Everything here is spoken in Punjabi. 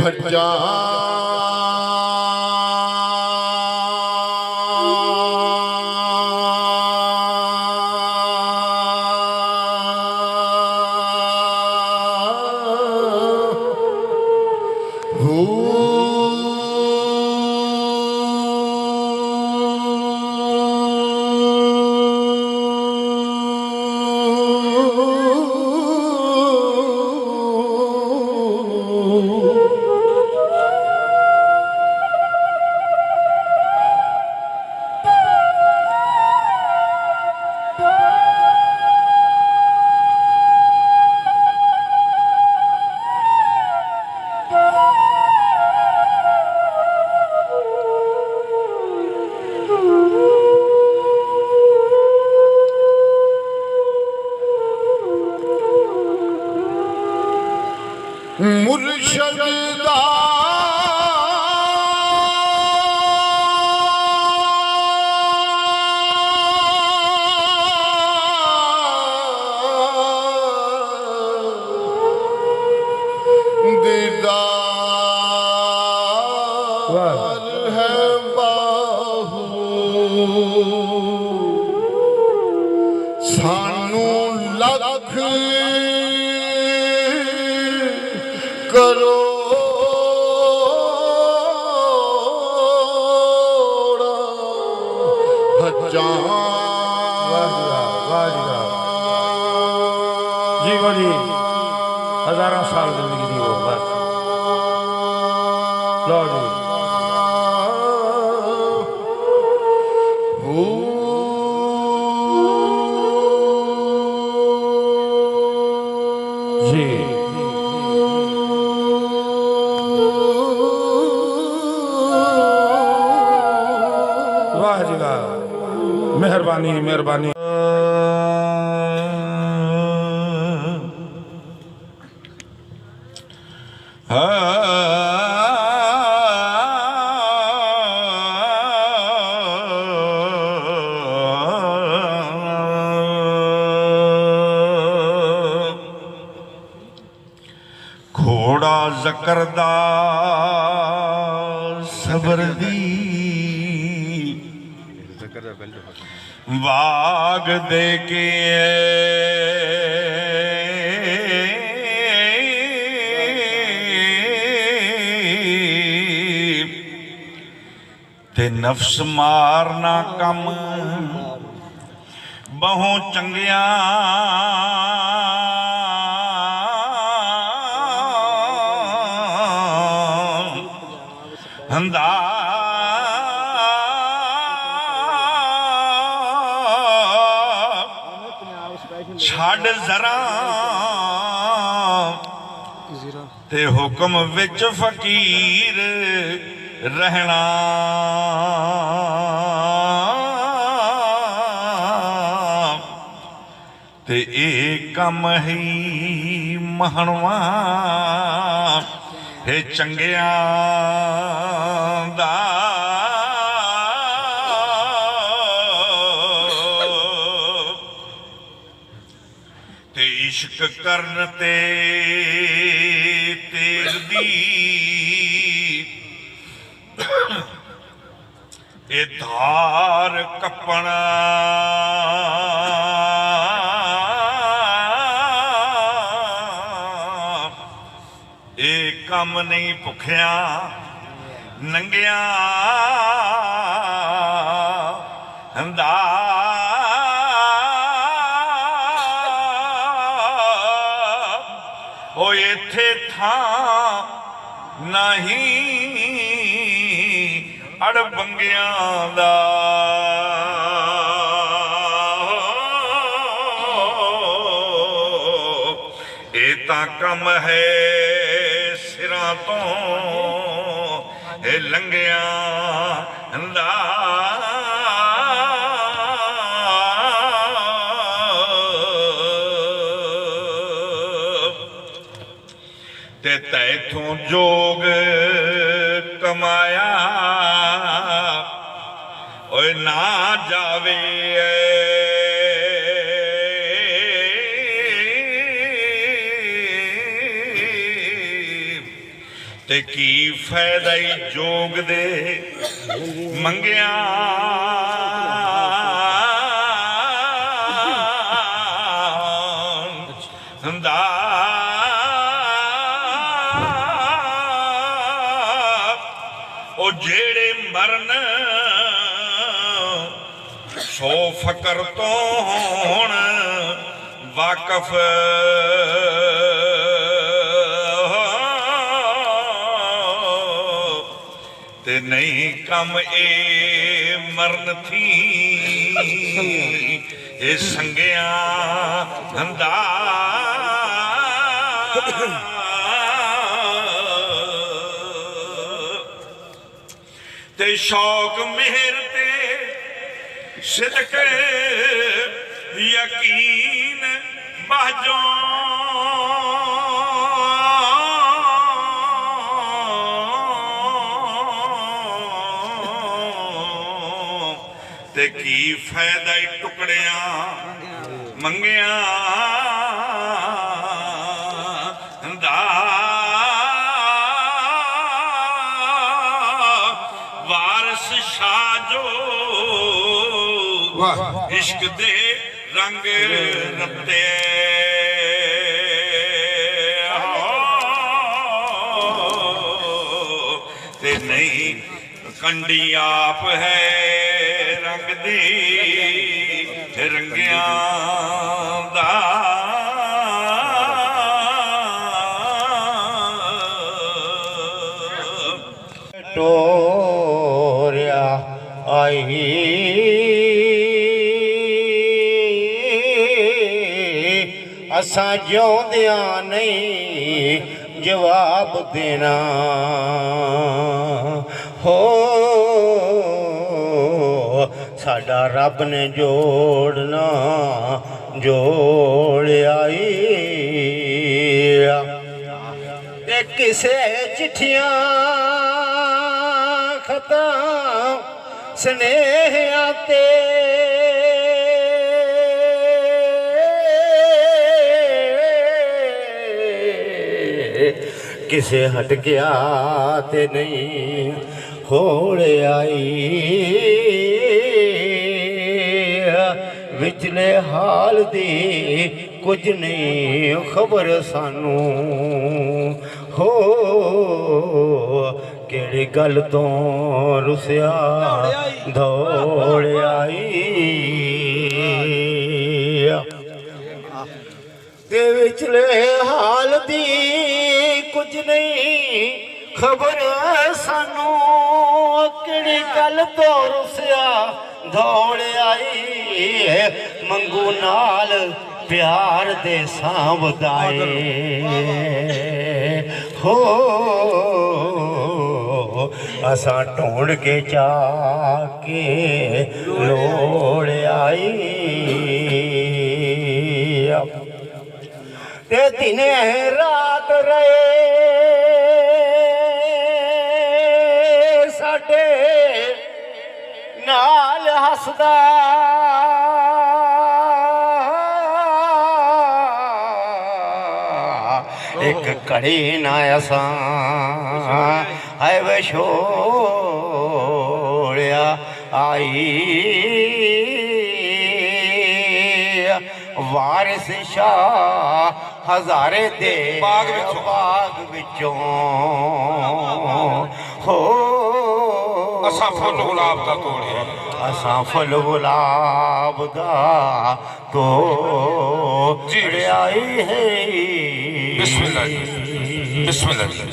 भजा मुर्शदा दीदार है बाहू सानू लख करो जी हजारों साल जिंदगी दी हो बस लो जी जी वाह जी वाह मेहरबानी मेहरबानी घोड़ा जकरदा सबर दी वाग दे के ते नफ्स मारना कम बहु चंगिया हंदा छड़ जरा ते हुक्म विच फकीर रहना ते एक कम ही महनवा हे चंगिया दा ते इश्क करन ते तेर दी ए धार कपना कम नहीं भुखिया नंगिया हंदा ओ इत्थे था नहीं अड़बंगिया दा ए तां कम है सिरां तो लंघिया दा ते तैथों जोग कमाया ओए ना जावे ਤੇ ਕੀ ਫਾਇਦਾ ਈ ਜੋਗ ਦੇ ਮੰਗਿਆ ਦਾ ਉਹ ਜਿਹੜੇ ਮਰਨ ਸੋ ਫਕਰ ਤੋਂ ਹੋਣ ਵਾਕਫ ਤੇ ਨਹੀਂ ਕੰਮ ਇਹ ਮਰਨ ਥੀ ਇਹ ਸੰਗਿਆ ਹੰਦਾ ਤੇ ਸ਼ੌਕ ਮਿਹਰ ਤੇ ਸਿਦਕ ਯਕੀਨ ਬਹਜੋਂ ਤੇ ਕੀ ਫਾਇਦਾ ਈ ਟੁਕੜਿਆਂ ਮੰਗਿਆ ਦਾ ਵਾਰਸ ਸ਼ਾਹ ਜੋ ਵਾਹ ਇਸ਼ਕ ਦੇ ਰੰਗ ਰੱਤੇ ਤੇ ਨਹੀਂ ਕੰਡੀ ਆਪ ਹੈ ਰੰਗ ਦੀ ਰੰਗਿਆਂ ਦਾ ਟੋਰਿਆ ਆਈ ਅਸਾਂ ਜਿਉਂਦਿਆਂ ਨਹੀਂ ਜਵਾਬ ਦੇਣਾ ਹੋ ਸਾਡਾ ਰੱਬ ਨੇ ਜੋੜਨਾ ਜੋੜਿਆ ਈ ਤੇ ਕਿਸੇ ਚਿੱਠੀਆਂ ਖਤਾਂ ਸਨੇਹਾਂ ਤੇ ਕਿਸੇ ਹਟ ਗਿਆ ਤੇ ਨਹੀਂ ਹੋੜ ਆਈ ਵਿਚਲੇ ਹਾਲ ਦੀ ਕੁਝ ਨਹੀਂ ਖਬਰ ਸਾਨੂੰ ਹੋ ਕਿਹੜੀ ਗੱਲ ਤੋਂ ਰੁਸਿਆ ਦੌੜ ਆਈ ਤੇ ਵਿਚਲੇ ਹਾਲ ਦੀ ਕੁਝ ਨਹੀਂ ਖਬਰ ਸਾਨੂੰ ਕਿਹੜੀ ਗੱਲ ਤੋਂ ਰੁਸਿਆ ਦੌੜ ਆਈ ਮੰਗੂ ਨਾਲ ਪਿਆਰ ਦੇ ਸਾਂਭਦਾਏ ਹੋ ਅਸਾਂ ਢੂੰਡ ਕੇ ਜਾ ਕੇ ਲੋੜ ਆਈ ਤੇ ਦਿਨੇ ਰਾਤ ਰਹੇ ਸਾਡੇ ਨਾਲ ਹੱਸਦਾ ਇੱਕ ਘੜੀ ਨਾ ਅਸਾਂ ਹੈ ਵੇ ਛੋੜਿਆ ਆਈ ਵਾਰਿਸ ਸ਼ਾਹ ਹਜ਼ਾਰੇ ਦੇ ਬਾਗ ਵਿੱਚੋਂ ਹੋ ਅਸਾਂ ਫੁੱਲ ਗੁਲਾਬ ਦਾ ਤੋੜਿਆ ਅਸਾਂ ਫੁੱਲ ਗੁਲਾਬ ਦਾ ਤੋੜਿਆ ਹੈ ਬਿਸਮਿਲ੍ਲਾਹ ਬਿਸਮਿਲ੍ਲਾਹ